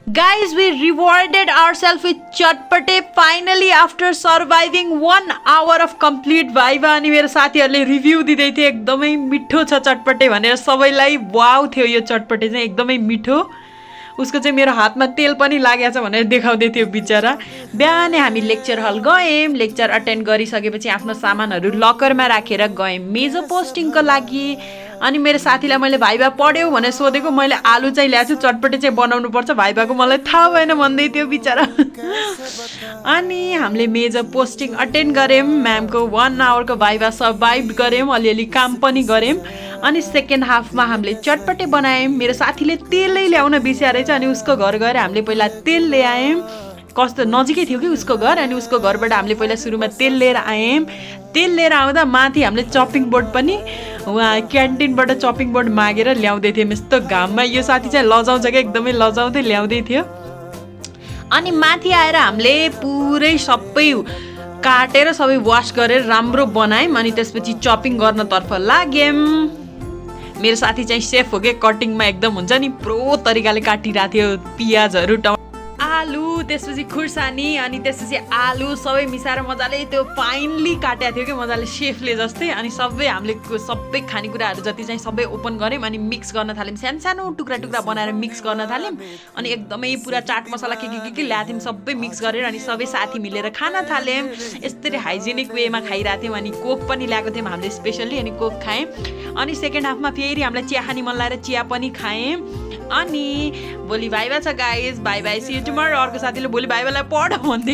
Guys, we rewarded ourselves with चटपटे finally after surviving 1 hour of complete viva. अनि मेरो साथीहरूले review दिँदै थिए एकदमै मिठो छ चटपटे भनेर सबैलाई वाउ थियो यो चटपटे चाहिँ एकदमै मिठो उसको चाहिँ मेरो हातमा तेल पनि लागेछ भनेर देखाउँदै थियो बिचरा बिहानै हामी लेक्चर हल गयौँ लेक्चर अटेन्ड गरिसकेपछि आफ्नो सामानहरू लकरमा राखेर गयौँ मेजो पोस्टिङको लागि अनि मेरो साथीलाई मैले भाइबा पढ्यौ भनेर सोधेको मैले आलु चाहिँ ल्याएको छु चटपटे चाहिँ बनाउनु पर्छ भाइबाको मलाई थाहा भएन भन्दै थियो बिचरा अनि हामीले मेजर पोस्टिङ अटेन्ड गऱ्यौँ म्यामको 1 आवरको भाइबा सर्भाइभ गऱ्यौँ अलिअलि काम पनि गऱ्यौँ अनि सेकेन्ड हाफमा हामीले चटपटे बनायौँ मेरो साथीले तेलै ल्याउन बिर्सिरहेछ अनि उसको घर गएर हामीले पहिला तेल ल्यायौँ कस्तो नजिकै थियो कि उसको घर अनि उसको घरबाट हामीले पहिला सुरुमा तेल लिएर आयौँ तेल लिएर आउँदा माथि हामीले चपिङ बोर्ड पनि उहाँ क्यान्टिनबाट चपिङ बोर्ड मागेर ल्याउँदै थियौँ यस्तो घाममा यो साथी चाहिँ लजाउँछ क्या एकदमै लजाउँदै ल्याउँदै थियो अनि माथि आएर हामीले पुरै सबै काटेर सबै वास गरेर राम्रो बनायौँ अनि त्यसपछि चपिङ गर्नतर्फ लाग्यौँ मेरो साथी चाहिँ सेफ हो क्या कटिङमा एकदम हुन्छ नि प्रो तरिकाले काटिरहेको थियो पियाजहरू आलु त्यसपछि खुर्सानी अनि त्यसपछि आलु सबै मिसाएर मजाले त्यो फाइनली काटेको थियो कि मजाले सेफले जस्तै अनि हामीले सबै खानेकुराहरू जति चाहिँ सबै ओपन गऱ्यौँ अनि मिक्स गर्न थाल्यौँ सानो सानो टुक्रा टुक्रा बनाएर मिक्स गर्न थाल्यौँ अनि एकदमै पुरा चाट मसला के ल्याएको थियौँ सबै मिक्स गरेर अनि सबै साथी मिलेर खान थाल्यौँ यस्तरी हाइजेनिक वेमा खाइरहेको थियौँ अनि कोक पनि ल्याएको थियौँ हामीले स्पेसल्ली अनि कोक खायौँ अनि सेकेन्ड हाफमा फेरि हामीलाई चिया खाने मन लागेर चिया पनि खायौँ अनि भोलि भाइबा छ guys bye bye see you tomorrow अर्को साथीले भोलि भाइबालाई पढ भन्दै